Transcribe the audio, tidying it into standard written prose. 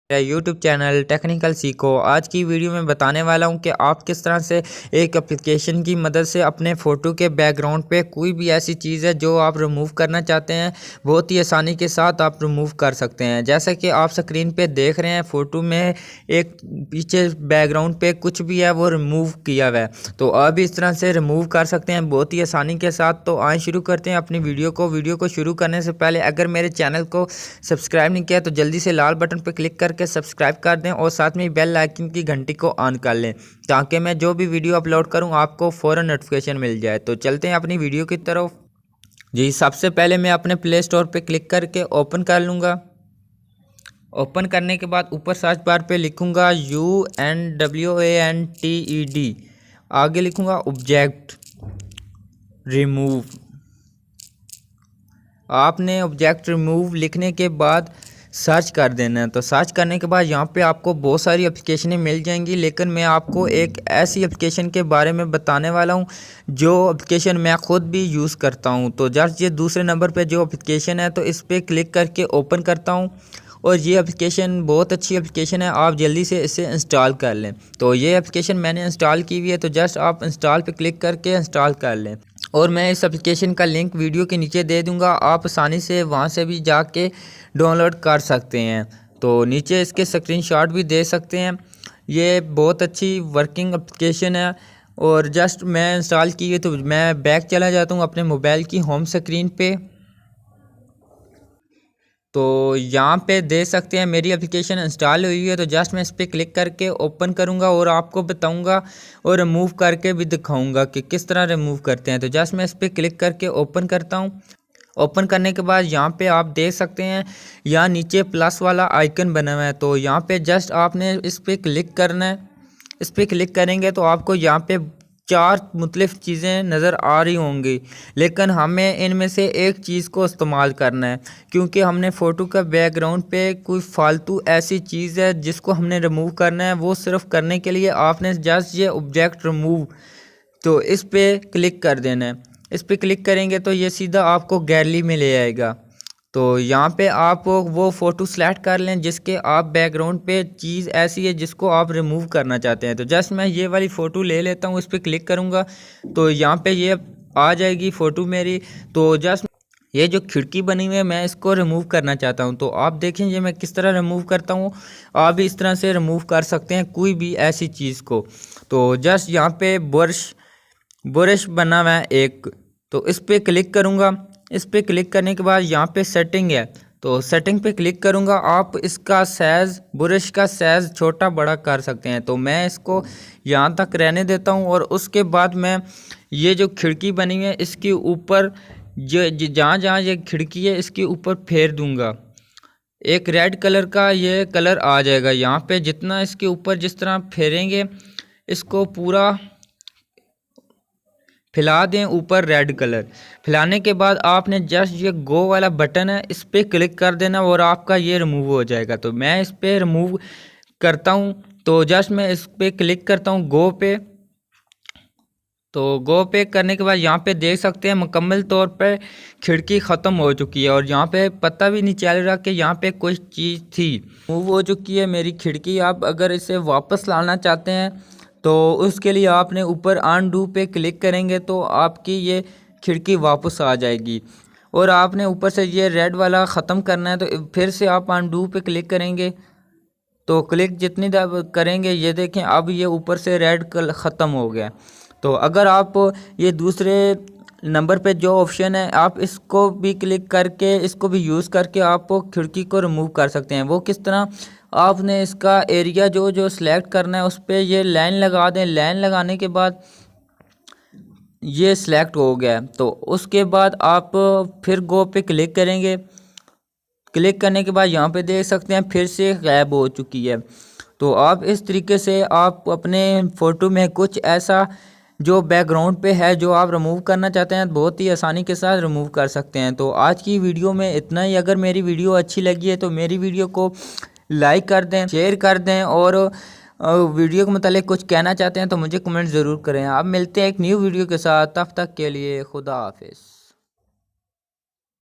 मेरा YouTube channel technical सीखो। आज की वीडियो में बताने वाला हूं कि आप किस तरह से एक एप्लीकेशन की मदद से अपने फ़ोटो के बैकग्राउंड पे कोई भी ऐसी चीज़ है जो आप रिमूव करना चाहते हैं बहुत ही आसानी के साथ आप रिमूव कर सकते हैं। जैसा कि आप स्क्रीन पे देख रहे हैं, फ़ोटो में एक पीछे बैकग्राउंड पे कुछ भी है वो रिमूव किया हुआ है, तो आप इस तरह से रिमूव कर सकते हैं बहुत ही आसानी के साथ। तो आइए शुरू करते हैं अपनी वीडियो को शुरू करने से पहले अगर मेरे चैनल को सब्सक्राइब नहीं किया तो जल्दी से लाल बटन पर क्लिक करके सब्सक्राइब कर दें और साथ में बेल आइकन की घंटी को ऑन कर लें ताकि मैं जो भी वीडियो अपलोड करूं आपको फ़ौरन नोटिफिकेशन मिल जाए। तो चलते हैं अपनी वीडियो की तरफ। जी, सबसे पहले मैं अपने प्ले स्टोर पे क्लिक करके ओपन कर लूँगा। ओपन करने के बाद ऊपर सर्च बार पे लिखूँगा UNWANTED, आगे लिखूँगा ऑब्जेक्ट रिमूव। आपने ऑब्जेक्ट रिमूव लिखने के बाद सर्च कर देना है। तो सर्च करने के बाद यहाँ पे आपको बहुत सारी एप्लीकेशनें मिल जाएंगी, लेकिन मैं आपको एक ऐसी एप्लीकेशन के बारे में बताने वाला हूँ जो एप्लीकेशन मैं ख़ुद भी यूज़ करता हूँ। तो जस्ट ये दूसरे नंबर पे जो एप्लीकेशन है तो इस पर क्लिक करके ओपन करता हूँ और ये एप्लीकेशन बहुत अच्छी एप्लीकेशन है, आप जल्दी से इसे इंस्टॉल कर लें। तो ये एप्लीकेशन मैंने इंस्टॉल की हुई है, तो जस्ट आप इंस्टॉल पे क्लिक करके इंस्टॉल कर लें और मैं इस एप्लीकेशन का लिंक वीडियो के नीचे दे दूंगा, आप आसानी से वहां से भी जाके डाउनलोड कर सकते हैं। तो नीचे इसके स्क्रीनशॉट भी दे सकते हैं। ये बहुत अच्छी वर्किंग एप्लीकेशन है और जस्ट मैं इंस्टॉल की है। तो मैं बैक चला जाता हूँ अपने मोबाइल की होम स्क्रीन पे। तो यहाँ पे देख सकते हैं मेरी एप्लीकेशन इंस्टॉल हुई है। तो जस्ट मैं इस पर क्लिक करके ओपन करूँगा और आपको बताऊँगा और रिमूव करके भी दिखाऊँगा कि किस तरह रिमूव करते हैं। तो जस्ट मैं इस पर क्लिक करके ओपन करता हूँ। ओपन करने के बाद यहाँ पे आप देख सकते हैं यहाँ नीचे प्लस वाला आइकन बना हुआ है, तो यहाँ पे जस्ट आपने इस पर क्लिक करना है। इस पर क्लिक करेंगे तो आपको यहाँ पे चार मुख्तलिफ़ चीज़ें नज़र आ रही होंगी, लेकिन हमें इनमें से एक चीज़ को इस्तेमाल करना है क्योंकि हमने फ़ोटो का बैकग्राउंड पे कोई फालतू ऐसी चीज़ है जिसको हमने रिमूव करना है। वो सिर्फ करने के लिए आपने जस्ट ये ऑब्जेक्ट रिमूव, तो इस पर क्लिक कर देना है। इस पर क्लिक करेंगे तो ये सीधा आपको गैलरी में ले आएगा। तो यहाँ पे आप वो फ़ोटो सेलेक्ट कर लें जिसके आप बैकग्राउंड पे चीज़ ऐसी है जिसको आप रिमूव करना चाहते हैं। तो जस्ट मैं ये वाली फ़ोटो ले लेता हूँ, इस पर क्लिक करूँगा तो यहाँ पे ये आ जाएगी फ़ोटो मेरी। तो जस्ट ये जो खिड़की बनी हुई है मैं इसको रिमूव करना चाहता हूँ। तो आप देखें ये मैं किस तरह रिमूव करता हूँ। आप भी इस तरह से रिमूव कर सकते हैं कोई भी ऐसी चीज़ को। तो जस्ट यहाँ पे ब्रश बना हुआ है एक, तो इस पर क्लिक करूँगा। इस पर क्लिक करने के बाद यहाँ पे सेटिंग है, तो सेटिंग पे क्लिक करूँगा। आप इसका साइज़, ब्रश का साइज़ छोटा बड़ा कर सकते हैं। तो मैं इसको यहाँ तक रहने देता हूँ और उसके बाद मैं ये जो खिड़की बनी हुई है इसके ऊपर जहाँ जहाँ ये खिड़की है इसके ऊपर फेर दूँगा। एक रेड कलर का ये कलर आ जाएगा यहाँ पे। जितना इसके ऊपर जिस तरह फेरेंगे इसको पूरा फैला दें ऊपर रेड कलर। फैलाने के बाद आपने जस्ट ये गो वाला बटन है इस पर क्लिक कर देना और आपका ये रिमूव हो जाएगा। तो मैं इस पर रिमूव करता हूँ। तो जस्ट मैं इस पर क्लिक करता हूँ गो पे। तो गो पे करने के बाद यहाँ पे देख सकते हैं मुकम्मल तौर पर खिड़की ख़त्म हो चुकी है और यहाँ पे पता भी नहीं चल रहा कि यहाँ पे कोई चीज़ थी। मूव हो चुकी है मेरी खिड़की। आप अगर इसे वापस लाना चाहते हैं तो उसके लिए आपने ऊपर अनडू पे क्लिक करेंगे तो आपकी ये खिड़की वापस आ जाएगी। और आपने ऊपर से ये रेड वाला ख़त्म करना है तो फिर से आप अनडू पे क्लिक करेंगे। तो क्लिक जितनी करेंगे ये देखें अब ये ऊपर से रेड ख़त्म हो गया। तो अगर आप ये दूसरे नंबर पे जो ऑप्शन है आप इसको भी क्लिक करके इसको भी यूज़ करके आप खिड़की को रिमूव कर सकते हैं। वो किस तरह, आपने इसका एरिया जो जो सिलेक्ट करना है उस पर ये लाइन लगा दें। लाइन लगाने के बाद ये सिलेक्ट हो गया तो उसके बाद आप फिर गो पे क्लिक करेंगे। क्लिक करने के बाद यहाँ पे देख सकते हैं फिर से गायब हो चुकी है। तो आप इस तरीके से आप अपने फ़ोटो में कुछ ऐसा जो बैकग्राउंड पे है जो आप रिमूव करना चाहते हैं बहुत ही आसानी के साथ रिमूव कर सकते हैं। तो आज की वीडियो में इतना ही। अगर मेरी वीडियो अच्छी लगी है तो मेरी वीडियो को लाइक कर दें, शेयर कर दें और वीडियो के मतलब कुछ कहना चाहते हैं तो मुझे कमेंट ज़रूर करें। आप मिलते हैं एक न्यू वीडियो के साथ, तब तक के लिए खुदा हाफिज़।